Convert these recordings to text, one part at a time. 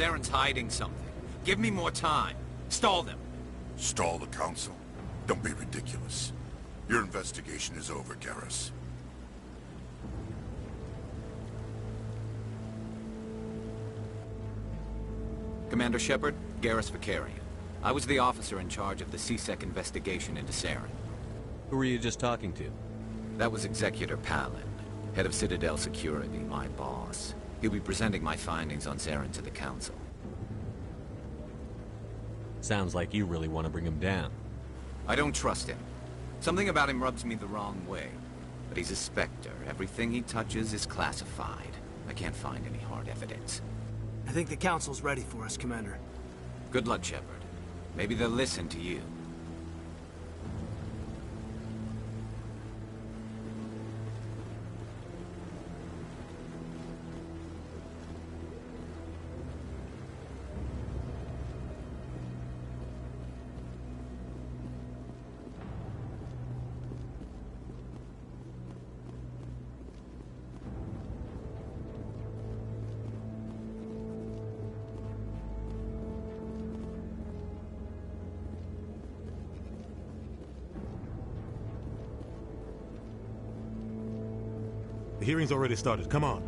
Saren's hiding something. Give me more time. Stall them. Stall the Council? Don't be ridiculous. Your investigation is over, Garrus. Commander Shepard, Garrus Vakarian. I was the officer in charge of the C-Sec investigation into Saren. Who were you just talking to? That was Executor Palin, head of Citadel Security, my boss. He'll be presenting my findings on Saren to the Council. Sounds like you really want to bring him down. I don't trust him. Something about him rubs me the wrong way. But he's a Spectre. Everything he touches is classified. I can't find any hard evidence. I think the Council's ready for us, Commander. Good luck, Shepard. Maybe they'll listen to you. The hearing's already started. Come on.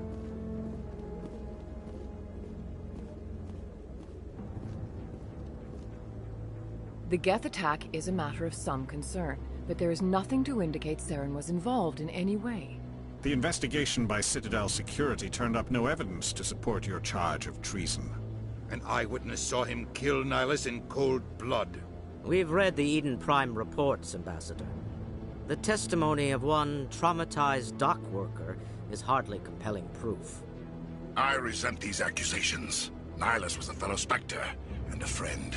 The Geth attack is a matter of some concern, but there is nothing to indicate Saren was involved in any way. The investigation by Citadel Security turned up no evidence to support your charge of treason. An eyewitness saw him kill Nihilus in cold blood. We've read the Eden Prime reports, Ambassador. The testimony of one traumatized dock worker is hardly compelling proof. I resent these accusations. Nihilus was a fellow Spectre and a friend.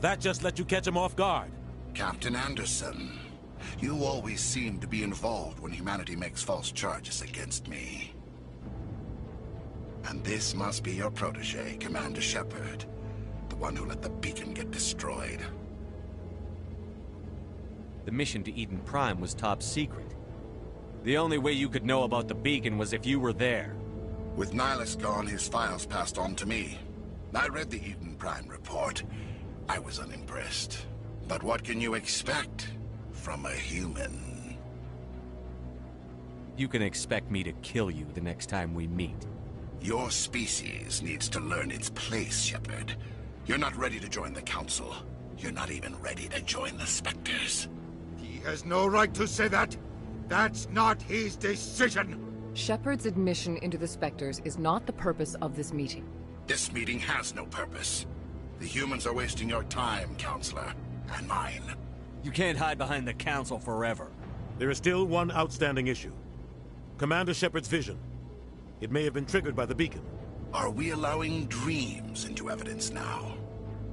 That just let you catch him off guard. Captain Anderson, you always seem to be involved when humanity makes false charges against me. And this must be your protege, Commander Shepard, the one who let the beacon get destroyed. The mission to Eden Prime was top secret. The only way you could know about the beacon was if you were there. With Nihilus gone, his files passed on to me. I read the Eden Prime report. I was unimpressed. But what can you expect from a human? You can expect me to kill you the next time we meet. Your species needs to learn its place, Shepard. You're not ready to join the Council. You're not even ready to join the Spectres. He has no right to say that. That's not his decision. Shepard's admission into the Spectres is not the purpose of this meeting. This meeting has no purpose. The humans are wasting your time, Counselor, and mine. You can't hide behind the Council forever. There is still one outstanding issue. Commander Shepard's vision. It may have been triggered by the beacon. Are we allowing dreams into evidence now?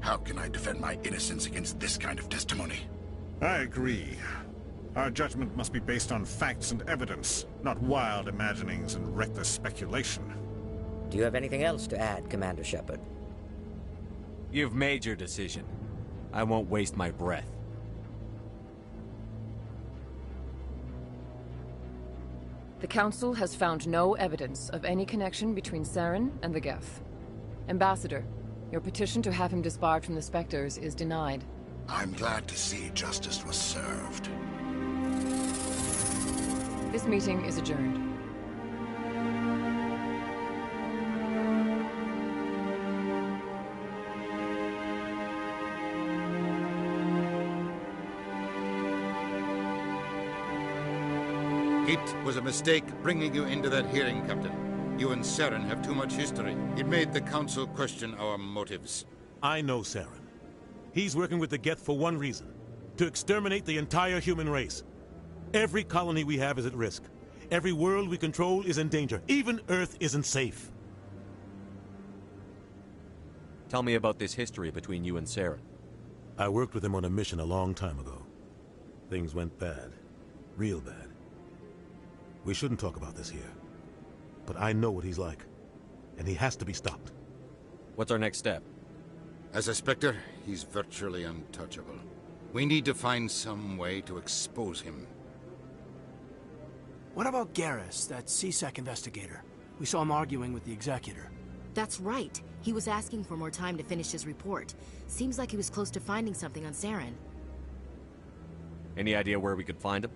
How can I defend my innocence against this kind of testimony? I agree. Our judgment must be based on facts and evidence, not wild imaginings and reckless speculation. Do you have anything else to add, Commander Shepard? You've made your decision. I won't waste my breath. The Council has found no evidence of any connection between Saren and the Geth. Ambassador, your petition to have him disbarred from the Spectres is denied. I'm glad to see justice was served. This meeting is adjourned. It was a mistake bringing you into that hearing, Captain. You and Saren have too much history. It made the Council question our motives. I know Saren. He's working with the Geth for one reason. To exterminate the entire human race. Every colony we have is at risk. Every world we control is in danger. Even Earth isn't safe. Tell me about this history between you and Saren. I worked with him on a mission a long time ago. Things went bad. Real bad. We shouldn't talk about this here. But I know what he's like. And he has to be stopped. What's our next step? As a Spectre, he's virtually untouchable. We need to find some way to expose him. What about Garrus, that C-Sec investigator? We saw him arguing with the Executor. That's right. He was asking for more time to finish his report. Seems like he was close to finding something on Saren. Any idea where we could find him?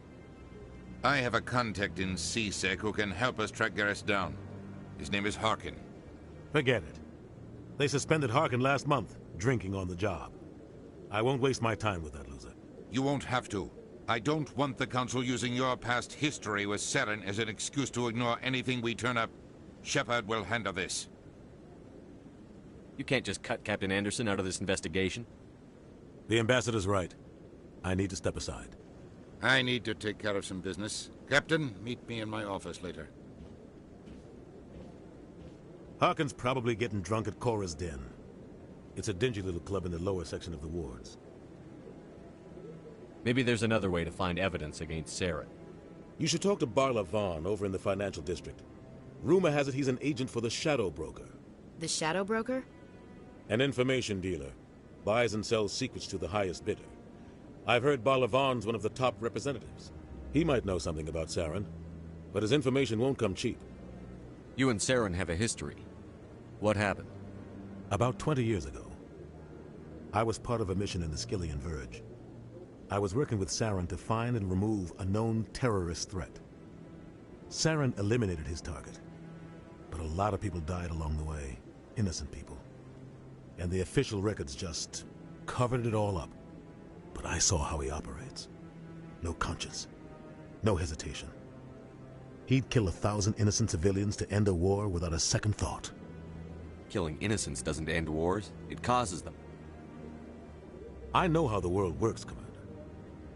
I have a contact in C-Sec who can help us track Garrus down. His name is Harkin. Forget it. They suspended Harkin last month, drinking on the job. I won't waste my time with that loser. You won't have to. I don't want the Council using your past history with Saren as an excuse to ignore anything we turn up. Shepard will handle this. You can't just cut Captain Anderson out of this investigation. The Ambassador's right. I need to step aside. I need to take care of some business. Captain, meet me in my office later. Harkin's probably getting drunk at Cora's Den. It's a dingy little club in the lower section of the wards. Maybe there's another way to find evidence against Saren. You should talk to Barla Vaughn over in the financial district. Rumor has it he's an agent for the Shadow Broker. The Shadow Broker? An information dealer. Buys and sells secrets to the highest bidder. I've heard Barla Vaughn's one of the top representatives. He might know something about Saren, but his information won't come cheap. You and Saren have a history. What happened? About 20 years ago, I was part of a mission in the Skillian Verge. I was working with Saren to find and remove a known terrorist threat. Saren eliminated his target, but a lot of people died along the way, innocent people. And the official records just covered it all up. But I saw how he operates. No conscience, no hesitation. He'd kill 1,000 innocent civilians to end a war without a second thought. Killing innocents doesn't end wars, it causes them. I know how the world works, Commander.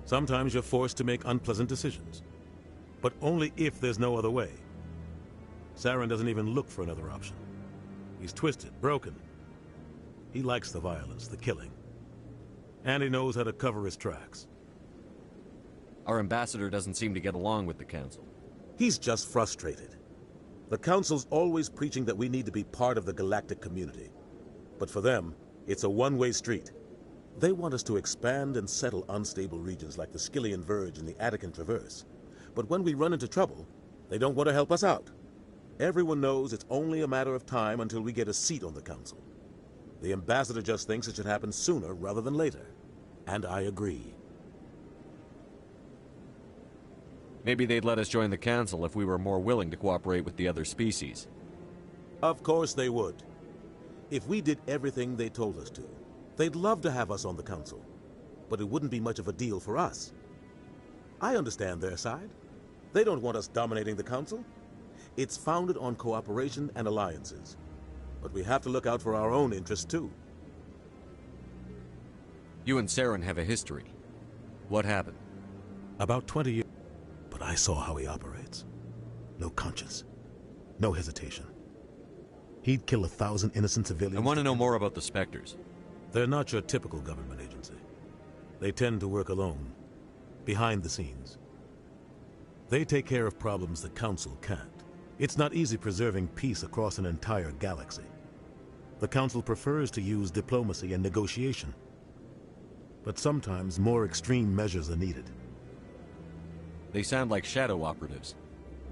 Sometimes you're forced to make unpleasant decisions. But only if there's no other way. Saren doesn't even look for another option. He's twisted, broken. He likes the violence, the killing. And he knows how to cover his tracks. Our ambassador doesn't seem to get along with the Council. He's just frustrated. The Council's always preaching that we need to be part of the galactic community. But for them, it's a one-way street. They want us to expand and settle unstable regions like the Skillian Verge and the Attican Traverse. But when we run into trouble, they don't want to help us out. Everyone knows it's only a matter of time until we get a seat on the Council. The Ambassador just thinks it should happen sooner rather than later. And I agree. Maybe they'd let us join the Council if we were more willing to cooperate with the other species. Of course they would. If we did everything they told us to, they'd love to have us on the Council. But it wouldn't be much of a deal for us. I understand their side. They don't want us dominating the Council. It's founded on cooperation and alliances. But we have to look out for our own interests, too. You and Saren have a history. What happened? About 20 years. But I saw how he operates. No conscience. No hesitation. He'd kill 1,000 innocent civilians. I want to know more about the Spectres. They're not your typical government agency. They tend to work alone, behind the scenes. They take care of problems the Council can't. It's not easy preserving peace across an entire galaxy. The Council prefers to use diplomacy and negotiation. But sometimes more extreme measures are needed. They sound like shadow operatives.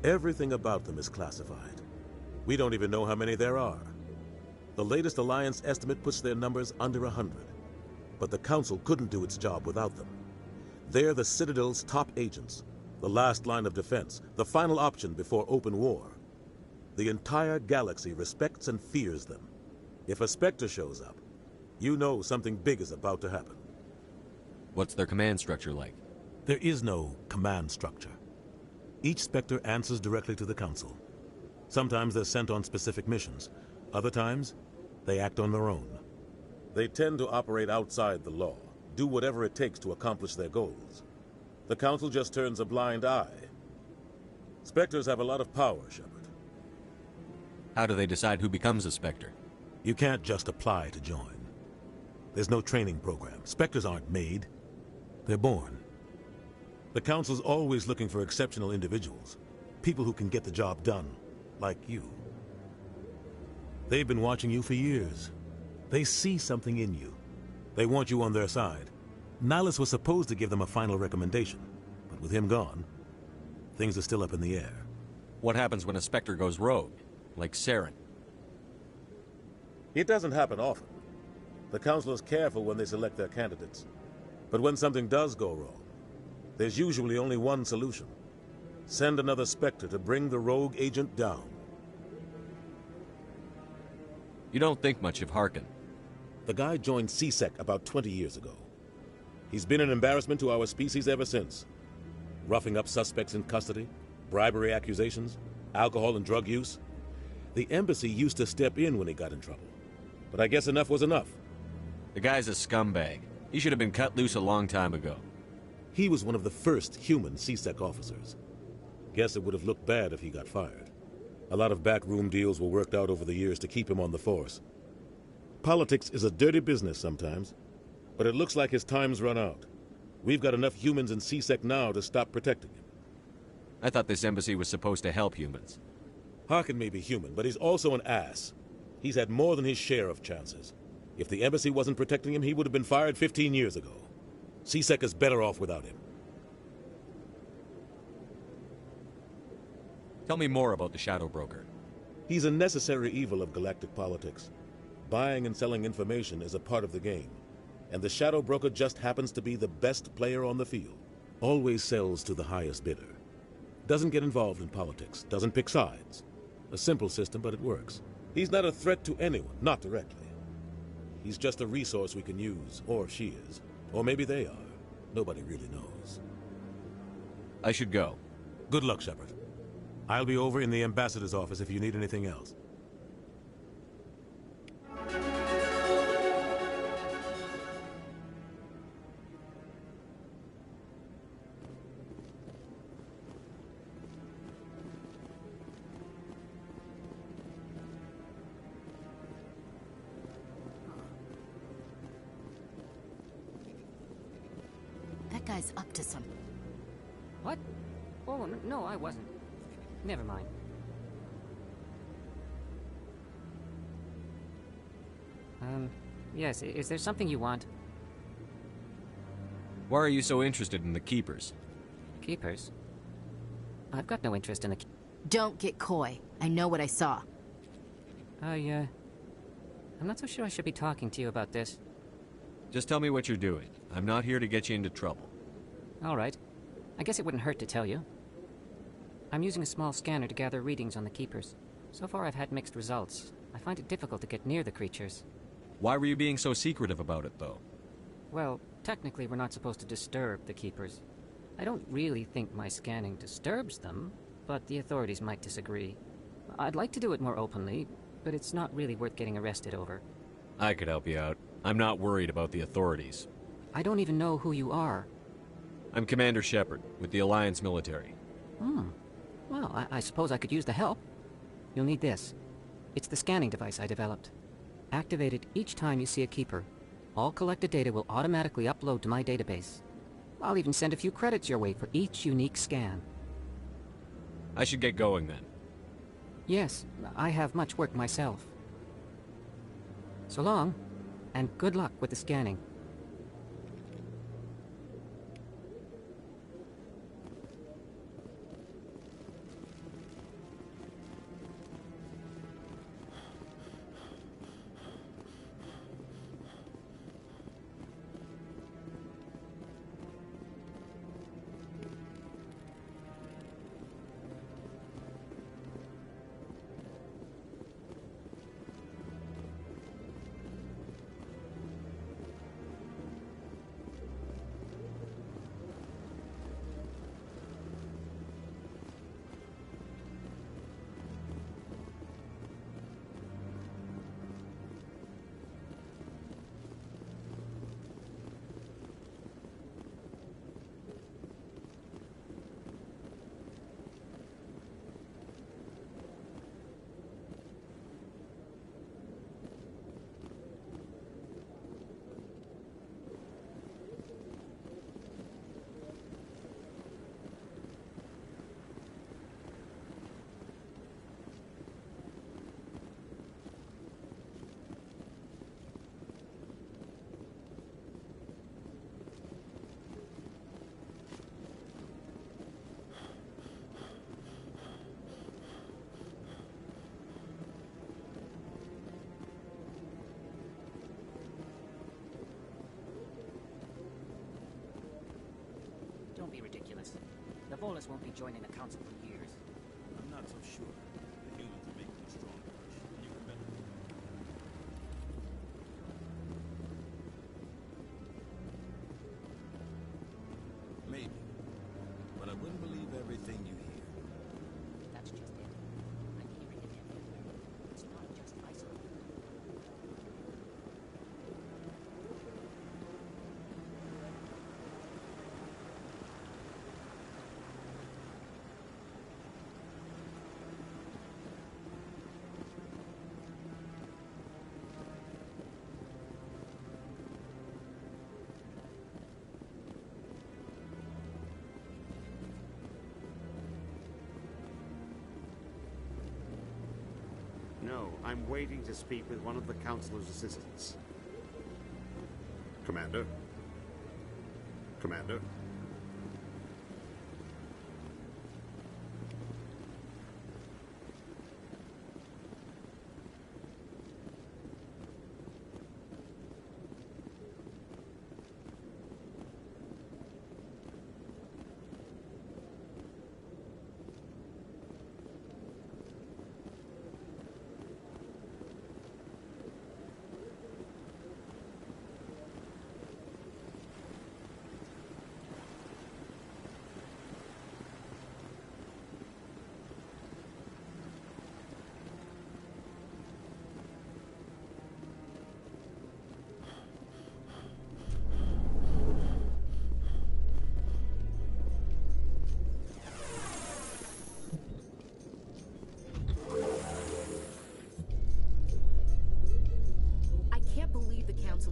Everything about them is classified. We don't even know how many there are. The latest Alliance estimate puts their numbers under 100. But the Council couldn't do its job without them. They're the Citadel's top agents, the last line of defense, the final option before open war. The entire galaxy respects and fears them. If a Spectre shows up, you know something big is about to happen. What's their command structure like? There is no command structure. Each Spectre answers directly to the Council. Sometimes they're sent on specific missions. Other times, they act on their own. They tend to operate outside the law, do whatever it takes to accomplish their goals. The Council just turns a blind eye. Spectres have a lot of power, Shepard. How do they decide who becomes a Spectre? You can't just apply to join. There's no training program. Spectres aren't made. They're born. The Council's always looking for exceptional individuals. People who can get the job done, like you. They've been watching you for years. They see something in you. They want you on their side. Nihilus was supposed to give them a final recommendation, but with him gone, things are still up in the air. What happens when a Spectre goes rogue, like Saren? It doesn't happen often. The Council is careful when they select their candidates. But when something does go wrong, there's usually only one solution. Send another Spectre to bring the rogue agent down. You don't think much of Harkin. The guy joined C-Sec about 20 years ago. He's been an embarrassment to our species ever since. Roughing up suspects in custody, bribery accusations, alcohol and drug use. The embassy used to step in when he got in trouble. But I guess enough was enough. The guy's a scumbag. He should have been cut loose a long time ago. He was one of the first human C-Sec officers. Guess it would have looked bad if he got fired. A lot of backroom deals were worked out over the years to keep him on the force. Politics is a dirty business sometimes, but it looks like his time's run out. We've got enough humans in C-Sec now to stop protecting him. I thought this embassy was supposed to help humans. Harkin may be human, but he's also an ass. He's had more than his share of chances. If the embassy wasn't protecting him, he would have been fired 15 years ago. C-Sec is better off without him. Tell me more about the Shadow Broker. He's a necessary evil of galactic politics. Buying and selling information is a part of the game. And the Shadow Broker just happens to be the best player on the field. Always sells to the highest bidder. Doesn't get involved in politics. Doesn't pick sides. A simple system, but it works. He's not a threat to anyone, not directly. He's just a resource we can use, or she is. Or maybe they are. Nobody really knows. I should go. Good luck, Shepard. I'll be over in the ambassador's office if you need anything else. That guy's up to something. What? Oh, no, I wasn't. Never mind. Yes, is there something you want? Why are you so interested in the Keepers? Keepers? I've got no interest in the... Don't get coy. I know what I saw. I'm not so sure I should be talking to you about this. Just tell me what you're doing. I'm not here to get you into trouble. All right. I guess it wouldn't hurt to tell you. I'm using a small scanner to gather readings on the Keepers. So far I've had mixed results. I find it difficult to get near the creatures. Why were you being so secretive about it, though? Well, technically we're not supposed to disturb the Keepers. I don't really think my scanning disturbs them, but the authorities might disagree. I'd like to do it more openly, but it's not really worth getting arrested over. I could help you out. I'm not worried about the authorities. I don't even know who you are. I'm Commander Shepard, with the Alliance military. Well, I suppose I could use the help. You'll need this. It's the scanning device I developed. Activate it each time you see a Keeper. All collected data will automatically upload to my database. I'll even send a few credits your way for each unique scan. I should get going then. Yes, I have much work myself. So long, and good luck with the scanning. Volus won't be joining the Council for years. I'm not so sure. The humans are making a strong push, and you can bet. Maybe. But I wouldn't believe everything you hear. That's just it. I'm hearing it everywhere. It's not just isolated. No, I'm waiting to speak with one of the Councilor's assistants. Commander? Commander?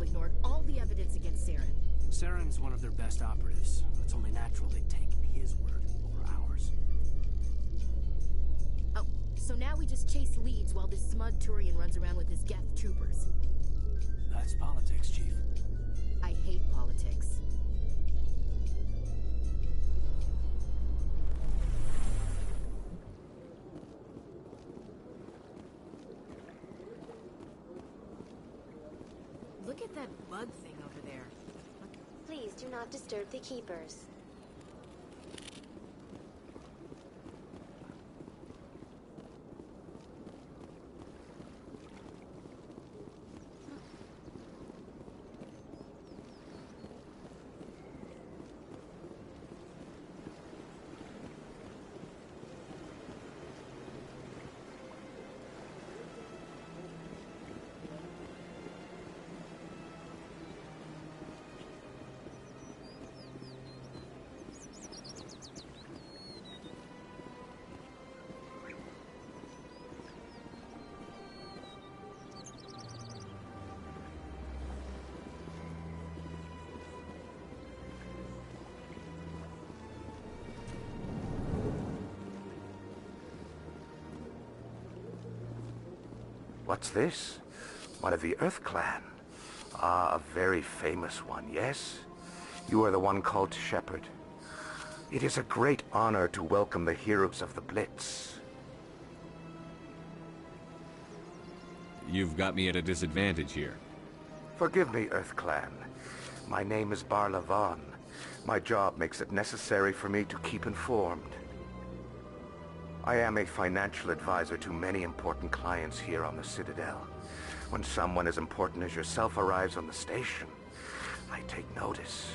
Ignored all the evidence against Saren. Saren's one of their best operatives. It's only natural they'd take his word over ours. Oh, so now we just chase leads while this smug Turian runs around with his Geth troopers. That's politics, Chief. I hate politics. Look at that bug thing over there. Please do not disturb the Keepers. What's this? One of the Earth Clan. Ah, a very famous one, yes? You are the one called Shepard. It is a great honor to welcome the heroes of the Blitz. You've got me at a disadvantage here. Forgive me, Earth Clan. My name is Barla Von. My job makes it necessary for me to keep informed. I am a financial advisor to many important clients here on the Citadel. When someone as important as yourself arrives on the station, I take notice.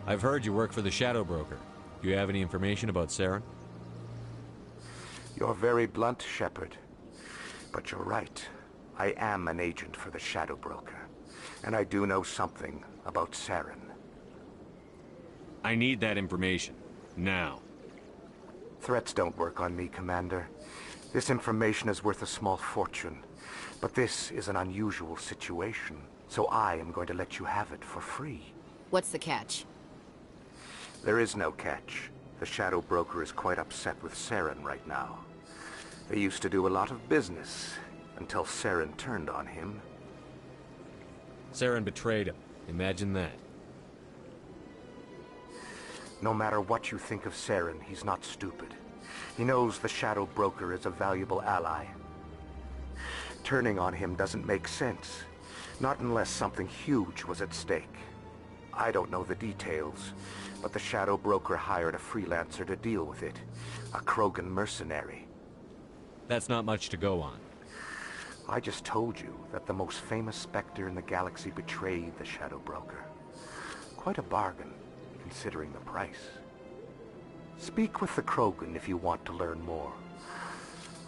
I've heard you work for the Shadow Broker. Do you have any information about Saren? You're very blunt, Shepard. But you're right. I am an agent for the Shadow Broker. And I do know something about Saren. I need that information. Now. Threats don't work on me, Commander. This information is worth a small fortune. But this is an unusual situation, so I am going to let you have it for free. What's the catch? There is no catch. The Shadow Broker is quite upset with Saren right now. They used to do a lot of business, until Saren turned on him. Saren betrayed him. Imagine that. No matter what you think of Saren, he's not stupid. He knows the Shadow Broker is a valuable ally. Turning on him doesn't make sense. Not unless something huge was at stake. I don't know the details, but the Shadow Broker hired a freelancer to deal with it. A Krogan mercenary. That's not much to go on. I just told you that the most famous Spectre in the galaxy betrayed the Shadow Broker. Quite a bargain, considering the price. Speak with the Krogan if you want to learn more.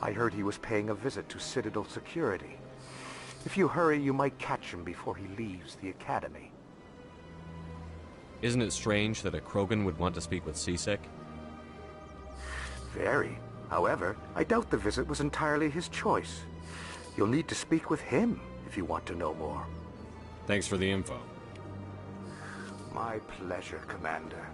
I heard he was paying a visit to Citadel security. If you hurry, you might catch him before he leaves the Academy. Isn't it strange that a Krogan would want to speak with C-Sec? Very. However, I doubt the visit was entirely his choice. You'll need to speak with him if you want to know more. Thanks for the info. My pleasure, Commander.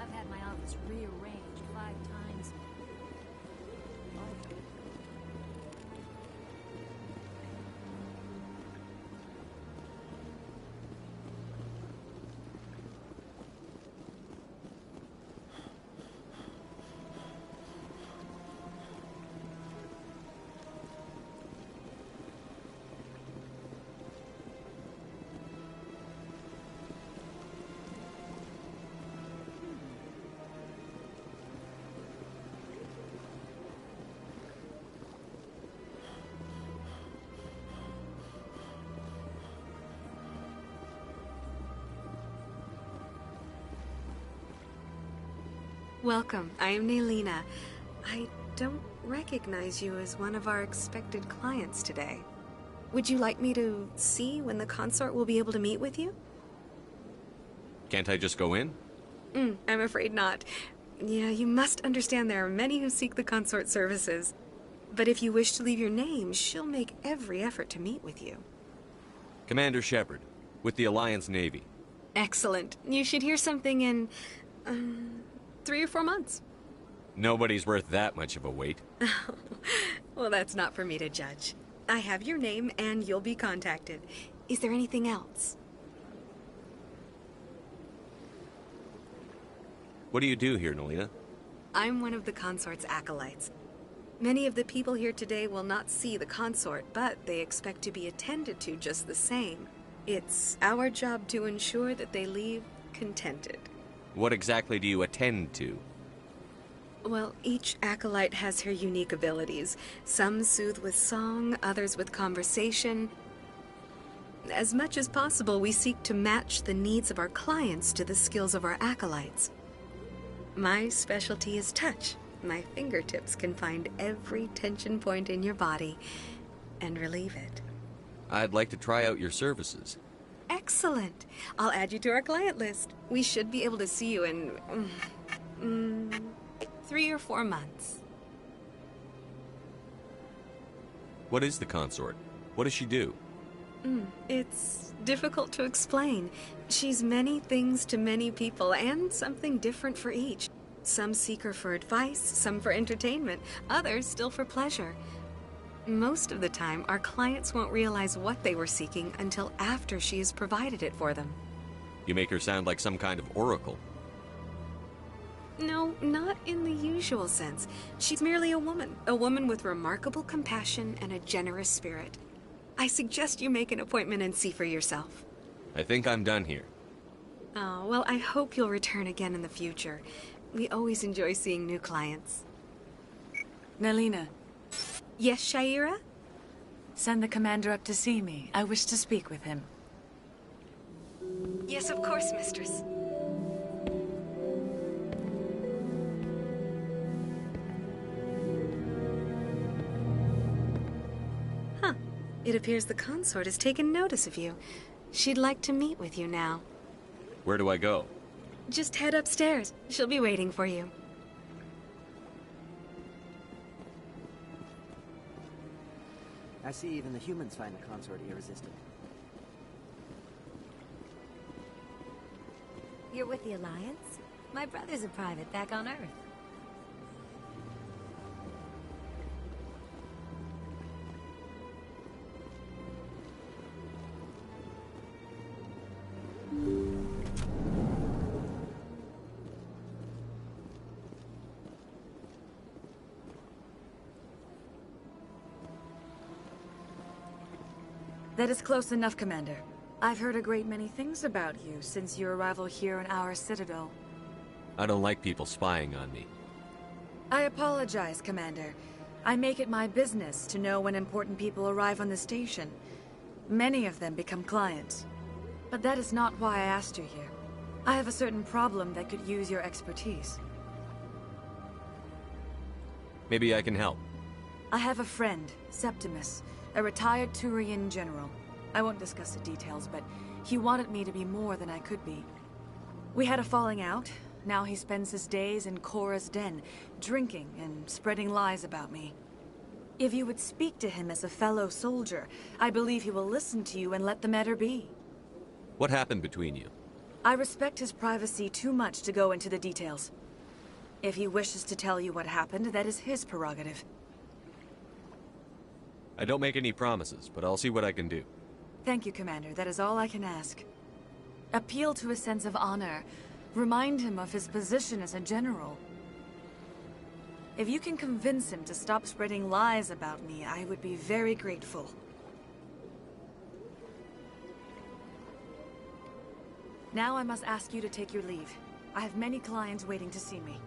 I've had my office rearranged 5 times. Welcome. I am Nelina. I don't recognize you as one of our expected clients today. Would you like me to see when the consort will be able to meet with you? Can't I just go in? I'm afraid not. Yeah, you must understand there are many who seek the consort services. But if you wish to leave your name, she'll make every effort to meet with you. Commander Shepard, with the Alliance Navy. Excellent. You should hear something in 3 or 4 months. Nobody's worth that much of a wait. Well, that's not for me to judge. I have your name and you'll be contacted. Is there anything else? What do you do here, Nelina? I'm one of the consort's acolytes. Many of the people here today will not see the consort, but they expect to be attended to just the same. It's our job to ensure that they leave contented. What exactly do you attend to? Well, each acolyte has her unique abilities. Some soothe with song, others with conversation. As much as possible, we seek to match the needs of our clients to the skills of our acolytes. My specialty is touch. My fingertips can find every tension point in your body and relieve it. I'd like to try out your services. Excellent. I'll add you to our client list. We should be able to see you in 3 or 4 months. What is the consort? What does she do? It's difficult to explain. She's many things to many people, and something different for each. Some seek her for advice, some for entertainment, others still for pleasure. Most of the time, our clients won't realize what they were seeking until after she has provided it for them. You make her sound like some kind of oracle. No, not in the usual sense. She's merely a woman with remarkable compassion and a generous spirit. I suggest you make an appointment and see for yourself. I think I'm done here. Oh, well, I hope you'll return again in the future. We always enjoy seeing new clients. Nelina. Yes, Shaira? Send the commander up to see me. I wish to speak with him. Yes, of course, mistress. It appears the consort has taken notice of you. She'd like to meet with you now. Where do I go? Just head upstairs. She'll be waiting for you. I see even the humans find the consort irresistible. You're with the Alliance? My brother's a private back on Earth. That is close enough, Commander. I've heard a great many things about you since your arrival here in our citadel. I don't like people spying on me. I apologize, Commander. I make it my business to know when important people arrive on the station. Many of them become clients. But that is not why I asked you here. I have a certain problem that could use your expertise. Maybe I can help. I have a friend, Septimus, a retired Turian general. I won't discuss the details, but he wanted me to be more than I could be. We had a falling out. Now he spends his days in Korra's den, drinking and spreading lies about me. If you would speak to him as a fellow soldier, I believe he will listen to you and let the matter be. What happened between you? I respect his privacy too much to go into the details. If he wishes to tell you what happened, that is his prerogative. I don't make any promises, but I'll see what I can do. Thank you, Commander. That is all I can ask. Appeal to his sense of honor. Remind him of his position as a general. If you can convince him to stop spreading lies about me, I would be very grateful. Now I must ask you to take your leave. I have many clients waiting to see me.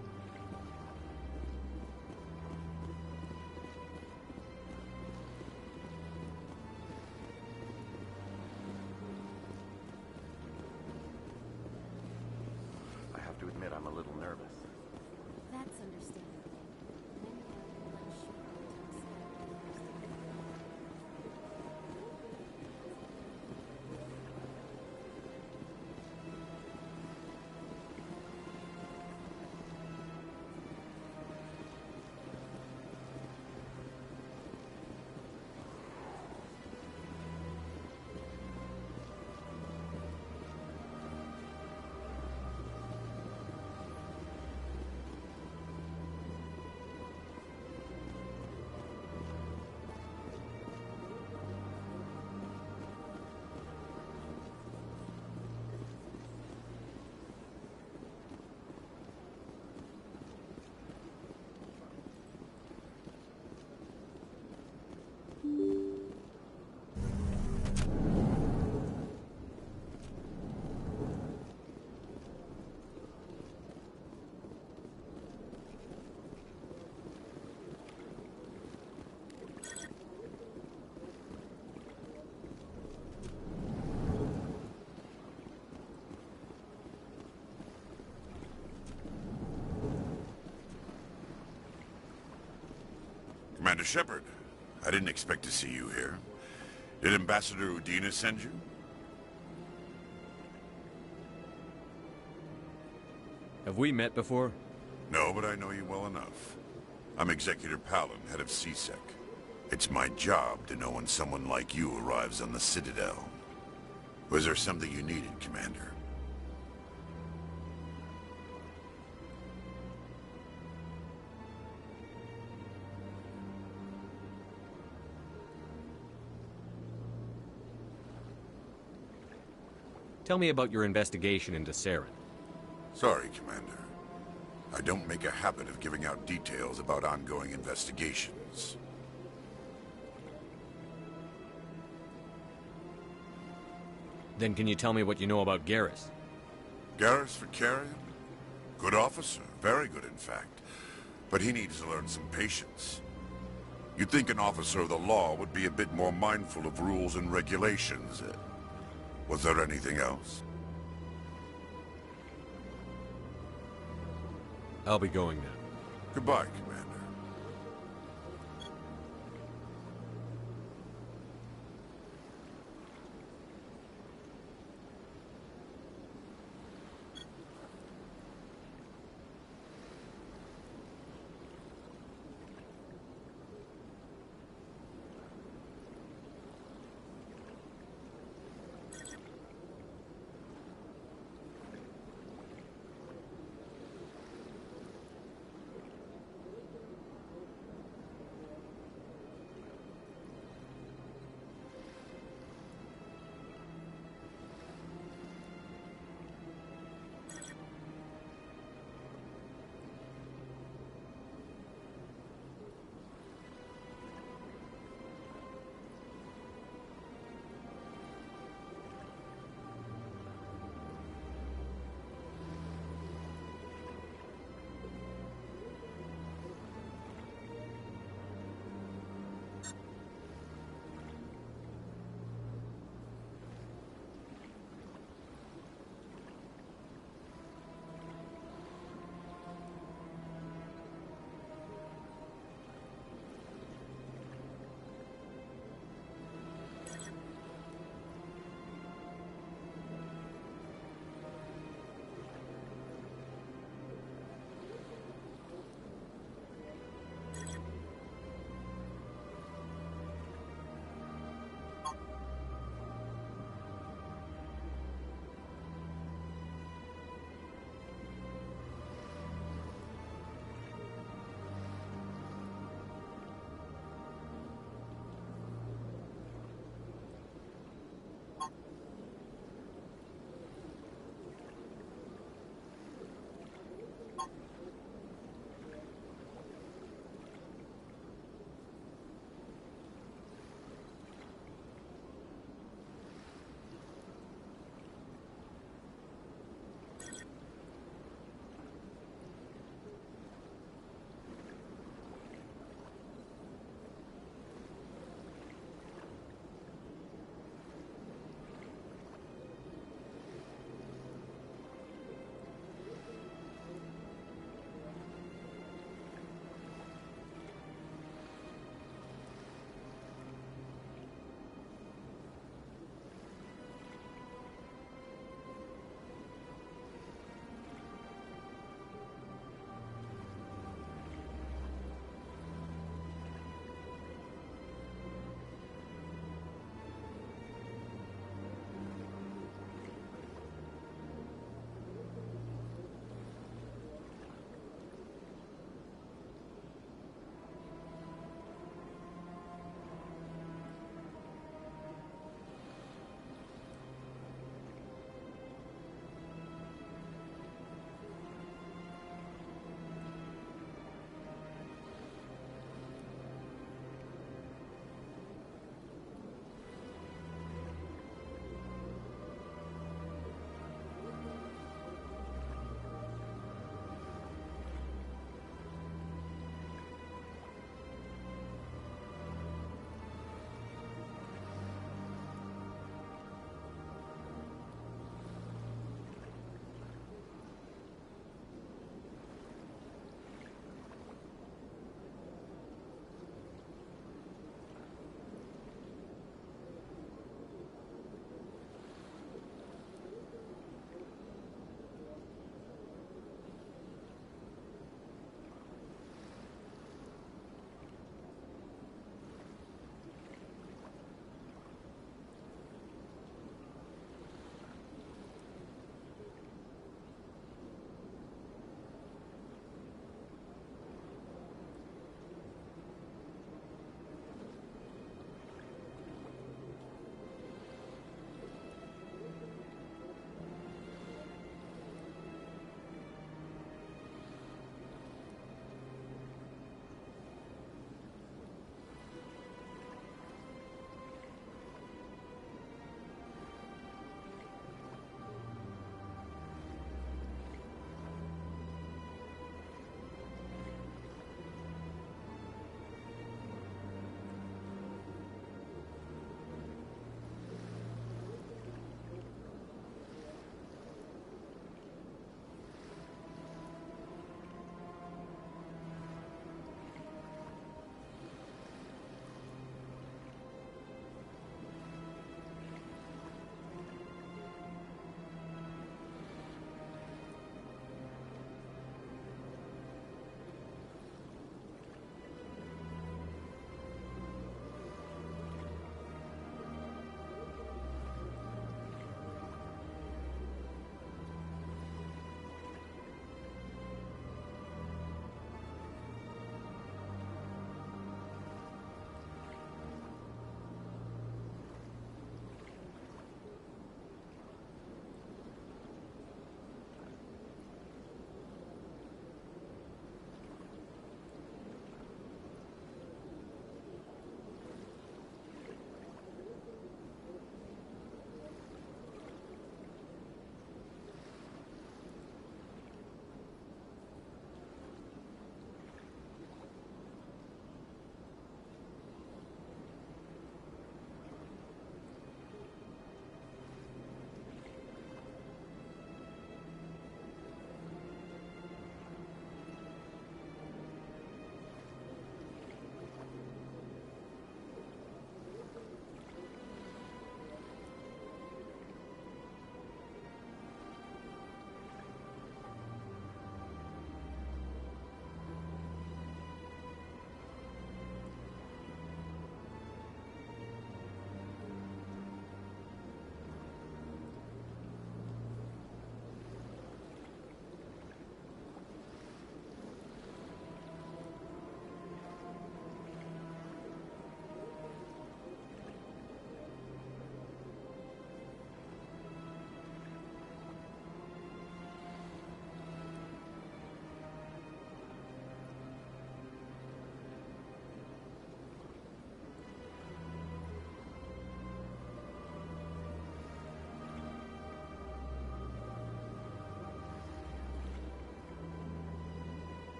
I have to admit I'm a little nervous. That's understandable. Commander Shepard, I didn't expect to see you here. Did Ambassador Udina send you? Have we met before? No, but I know you well enough. I'm Executor Palin, head of CSEC. It's my job to know when someone like you arrives on the Citadel. Was there something you needed, Commander? Tell me about your investigation into Saren. Sorry, Commander. I don't make a habit of giving out details about ongoing investigations. Then can you tell me what you know about Garrus? Garrus Vakarian? Good officer, very good in fact. But he needs to learn some patience. You'd think an officer of the law would be a bit more mindful of rules and regulations. Was there anything else? I'll be going now. Goodbye, Commander.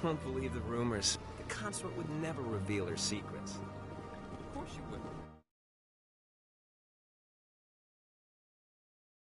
Don't believe the rumors. The consort would never reveal her secrets. Of course you wouldn't.